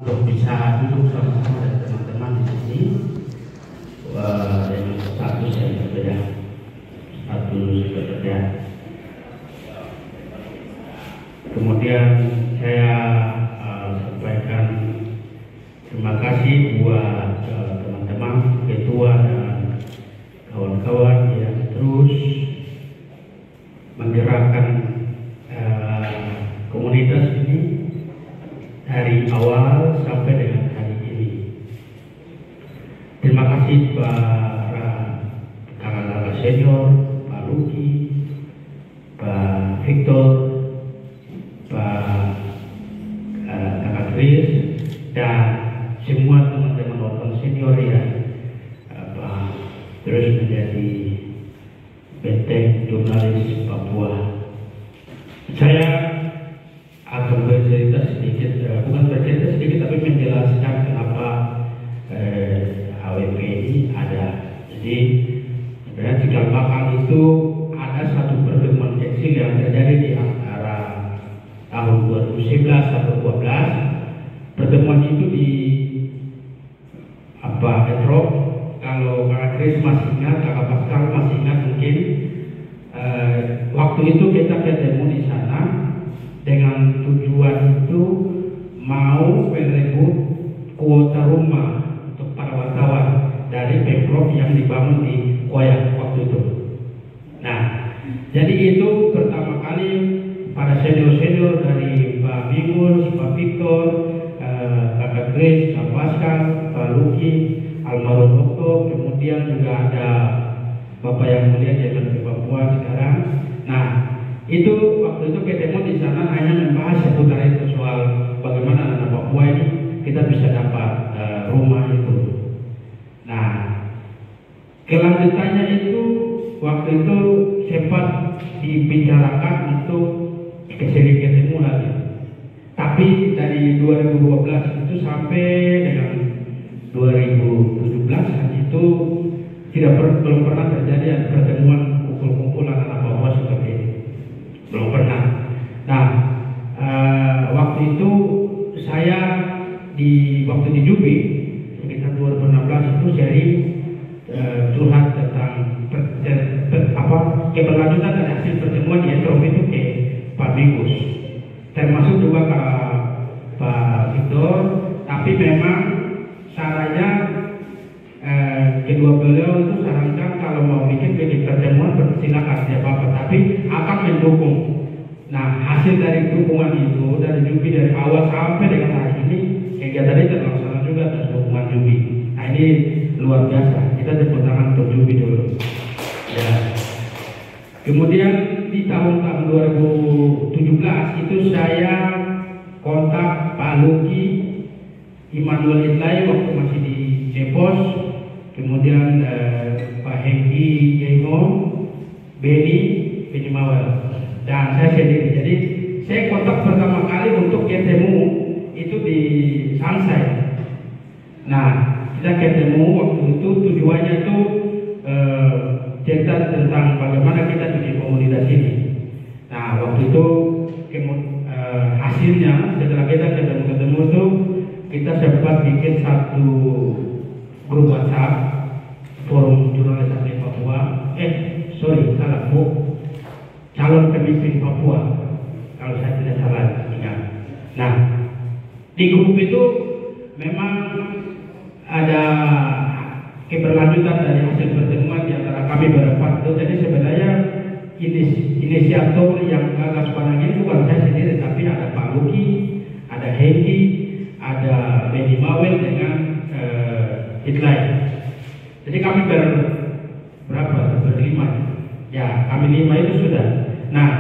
untuk bisa duduk sama-sama dengan teman-teman di sini dengan status yang berbeda, Kemudian saya sampaikan terima kasih buat teman-teman ketua dan kawan-kawan yang terus menggerakkan komunitas ini dari awal sampai dengan hari ini. Terima kasih para kakak-kakak senior, Pak Luki, Pak Victor, Pak kakak Chris, dan semua teman-teman wartawan senior yang terus menjadi benteng jurnalis Papua. Saya akan bercerita sedikit, bukan bercerita sedikit, tapi menjelaskan kenapa AWP ini ada. Jadi sebenarnya cikal bakal itu ada satu pertemuan kecil yang terjadi di antara tahun 2011 atau 2012. Pertemuan itu di Etrop. Kalau Kak Chris masih ingat, Kakak Pascal masih ingat mungkin, waktu itu kita ketemu di sana dengan tujuan itu mau merebut kuota rumah untuk para wartawan dari Pemprov yang dibangun di Koyak waktu itu. Nah, jadi itu pertama kali para senior-senior dari Pak Bingus, Pak Victor, Kakak Chris, Kak Pascal, Pak Luki, almarhum Okto, kemudian juga ada Bapak yang mulia Jalan di Papua sekarang. Nah, itu waktu itu ketemu di sana hanya membahas seputar itu, soal bagaimana anak Papua ini kita bisa dapat rumah itu. Nah, kelanjutannya itu waktu itu sempat dibicarakan untuk kesini ketemu lagi. Tapi dari 2012 itu sampai dengan 2017 itu belum pernah terjadi pertemuan kumpul-kumpulan anak Papua seperti ini. Belum pernah. Nah, waktu itu saya waktu di Jubi sekitar 2016 itu sering curhat tentang keberlanjutan dari hasil pertemuan di Etrop itu ke Pak Bingus, termasuk juga ke Pak Victor. Tapi memang caranya kedua beliau itu sarankan kalau mau bikin pertemuan silakan siapa-apa, tapi akan mendukung. Nah, hasil dari dukungan itu dari Jubi dari awal sampai dengan hari ini kegiatan ini terlaksana juga atas dukungan Jubi. Nah, ini luar biasa. Kita tepuk tangan untuk Jubi dulu. Ya. Kemudian di tahun 2017 itu saya kontak Pak Luki, Immanuel Itlay waktu masih di Cepos, kemudian Pak Hengki Yengo, Beni Mawel, dan saya sendiri. Jadi saya kontak pertama kali untuk ketemu itu di Sansai. Nah, kita ketemu waktu itu tujuannya itu cerita tentang bagaimana kita bikin komunitas ini. Nah, waktu itu hasilnya setelah kita ketemu itu kita sempat bikin satu grup WhatsApp forum jurnalis asli Papua. Salah, Bu. Calon pemimpin Papua, kalau saya tidak salah ingat. Nah, di grup itu memang ada keberlanjutan dari hasil pertemuan di antara kami berempat itu. Jadi sebenarnya inisiator yang gagas panangnya itu bukan saya sendiri, tapi ada Pak Luki, ada Hengki, ada Beni Mawel dengan Itlay. Jadi kami berlima. Ya, kami 5 itu sudah. Nah,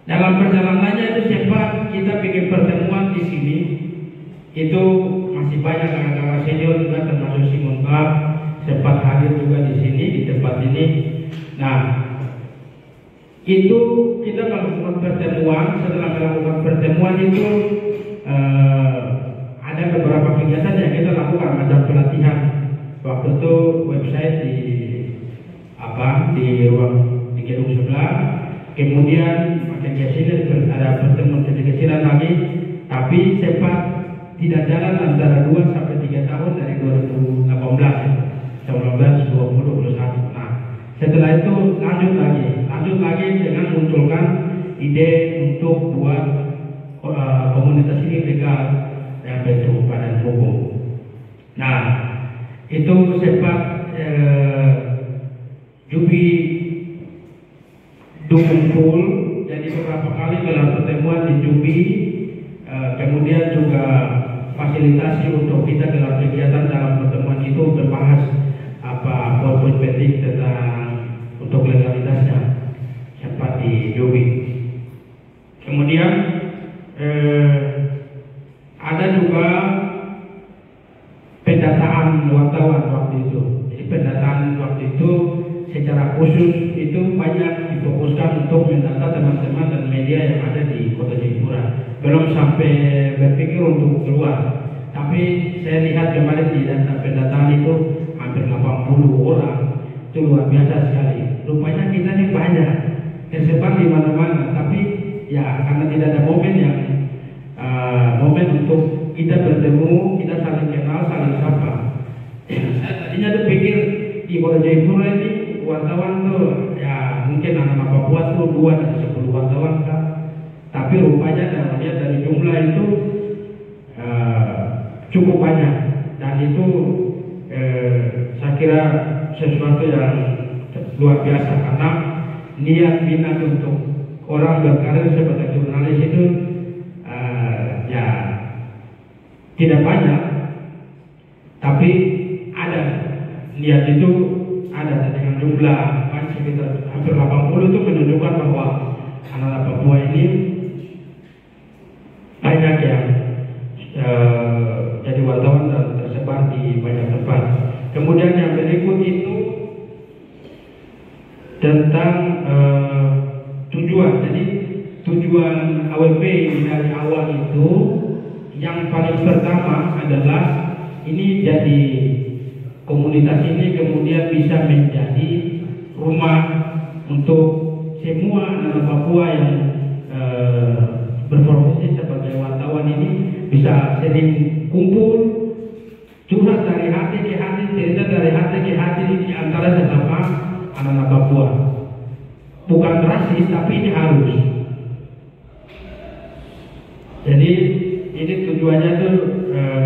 dalam perjalanannya itu sempat kita bikin pertemuan di sini. Itu masih banyak kakak-kakak senior juga, termasuk Simon Bab sempat hadir juga di sini di tempat ini. Nah, itu kita melakukan pertemuan. Setelah melakukan pertemuan itu ada beberapa kegiatan yang kita lakukan, macam pelatihan. Waktu itu website di ruang di gedung sebelah. Kemudian makin ke sini ada pertemuan kecil-kecilan lagi, tapi sempat tidak jalan antara 2 sampai 3 tahun dari 2018, 19, 20, 21. Nah, setelah itu lanjut lagi dengan munculkan ide untuk buat komunitas ini legal yang bentuk badan hukum. Nah, itu sempat Jubi dukung full, jadi beberapa kali dalam pertemuan di Jubi, kemudian juga fasilitasi untuk kita dalam kegiatan dalam pertemuan itu berbahas poin-poin penting tentang untuk legalitasnya sempat di Jubi. Kemudian ada juga pendataan wartawan waktu itu. Jadi pendataan waktu itu secara khusus itu banyak difokuskan untuk mendata teman-teman dan media yang ada di Kota Jayapura. Belum sampai berpikir untuk keluar. Tapi saya lihat kemarin di data pendataan itu hampir 80 orang. Itu luar biasa sekali. Rupanya kita ini banyak tersebar di mana-mana. Tapi ya karena tidak ada momen yang momen untuk kita bertemu, kita saling kenal, saling sapa. Saya tadinya tuh pikir di Kota Jayapura ini wartawan tuh ya mungkin anak Papua tuh 2 dari 10 wartawan kan. Tapi rupanya saya lihat dari jumlah itu cukup banyak, dan itu saya kira sesuatu yang luar biasa karena niat minat untuk orang berkarir sebagai jurnalis itu ya tidak banyak, tapi ada niat itu ada dengan jumlah sekitar hampir 80 itu menunjukkan bahwa anak Papua ini banyak yang jadi wartawan dan tersebar di banyak tempat. Kemudian yang berikut itu tentang tujuan. Jadi tujuan AWP dari awal itu yang paling pertama adalah ini jadi komunitas ini kemudian bisa menjadi rumah untuk semua anak Papua yang berprofesi sebagai wartawan ini bisa sering kumpul, curhat dari hati ke hati, cerita dari hati ke hati di antara sesama anak Papua. Bukan rasis, tapi ini harus. Jadi ini tujuannya tuh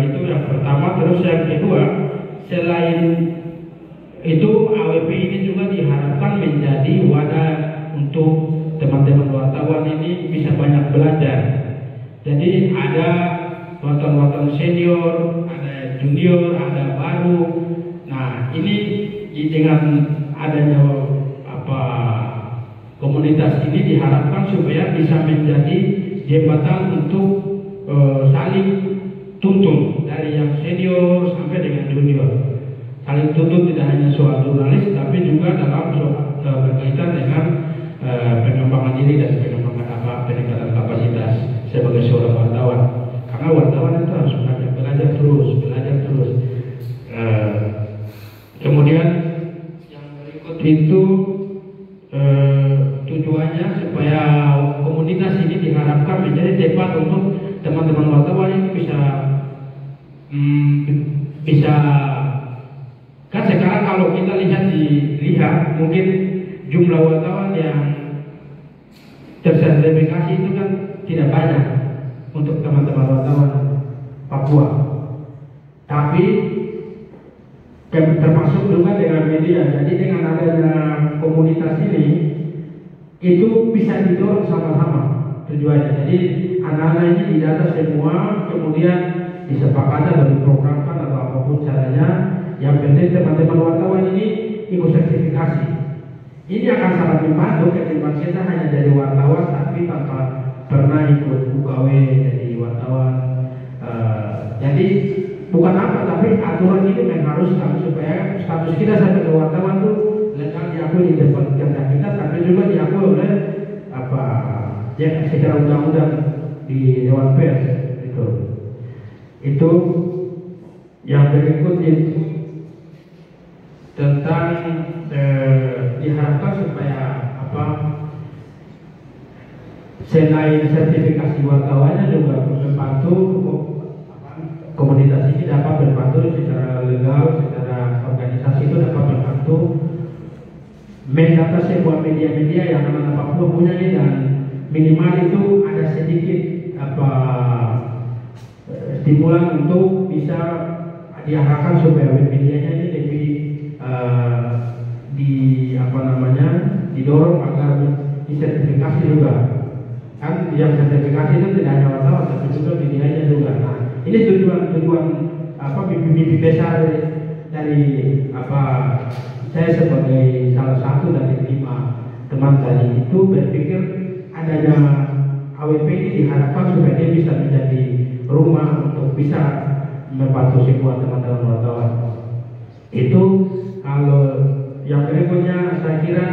itu yang pertama. Terus yang kedua, selain itu AWP ini juga diharapkan menjadi wadah untuk teman-teman wartawan ini bisa banyak belajar. Jadi ada wartawan-wartawan senior, ada junior, ada baru. Nah ini dengan adanya komunitas ini diharapkan supaya bisa menjadi jembatan untuk saling tuntun dari yang senior sampai dengan junior. Saling tuntun tidak hanya soal jurnalis, tapi juga dalam soal berkaitan dengan pengembangan diri dan peningkatan kapasitas sebagai seorang wartawan. Karena wartawan itu harus belajar terus. Kemudian yang berikut itu tujuannya supaya komunitas ini diharapkan menjadi tempat untuk teman-teman wartawan ini bisa kan sekarang kalau kita lihat mungkin jumlah wartawan yang tersertifikasi itu kan tidak banyak untuk teman-teman wartawan Papua. Tapi termasuk juga dengan media. Jadi dengan adanya komunitas ini itu bisa didorong sama-sama tujuannya. Jadi anak-anak ini didata semua, kemudian disepakati atau diprogramkan atau apapun caranya. Yang penting teman-teman wartawan ini ikut sertifikasi. Ini akan sangat membantu ketimbang kita hanya jadi wartawan tapi tanpa pernah ikut UKW jadi wartawan. Jadi bukan apa, tapi aturan ini mengharuskan supaya status kita sebagai wartawan itu legal diakui di depan kerja kita, tapi juga diakui oleh secara undang-undang di Dewan Pers itu yang berikut itu tentang diharapkan supaya selain sertifikasi wartawannya juga membantu komunitas ini dapat membantu secara legal, secara organisasi itu dapat membantu mendata sebuah media-media yang anak-anak Papua punya ini, dan minimal itu ada sedikit stimulan untuk bisa diarahkan supaya medianya ini lebih didorong agar disertifikasi juga. Kan yang sertifikasi itu tidak hanya wartawan tapi juga medianya juga. Nah, ini tujuan mimpi besar dari saya sebagai salah satu dari 5 teman tadi itu berpikir adanya AWP ini diharapkan supaya dia bisa menjadi rumah untuk bisa membantu semua teman-teman wartawan. Itu kalau yang berikutnya saya kira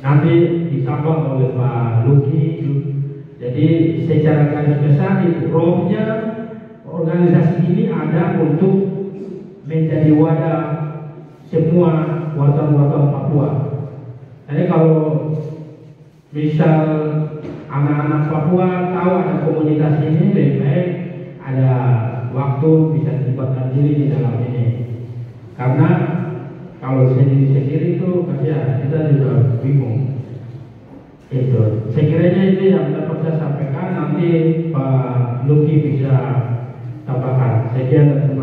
nanti disambung oleh Pak Luki. Jadi secara garis besar itu rohnya organisasi ini ada untuk menjadi wadah semua wartawan Papua. Jadi kalau misal anak-anak Papua tahu ada komunitas ini, lebih baik ada waktu bisa dilibatkan diri di dalam ini. Karena kalau sendiri-sendiri itu kasihan, kita juga bingung. Itu. Sekiranya itu yang dapat saya sampaikan, nanti Pak Luki bisa tambahkan. Sekian.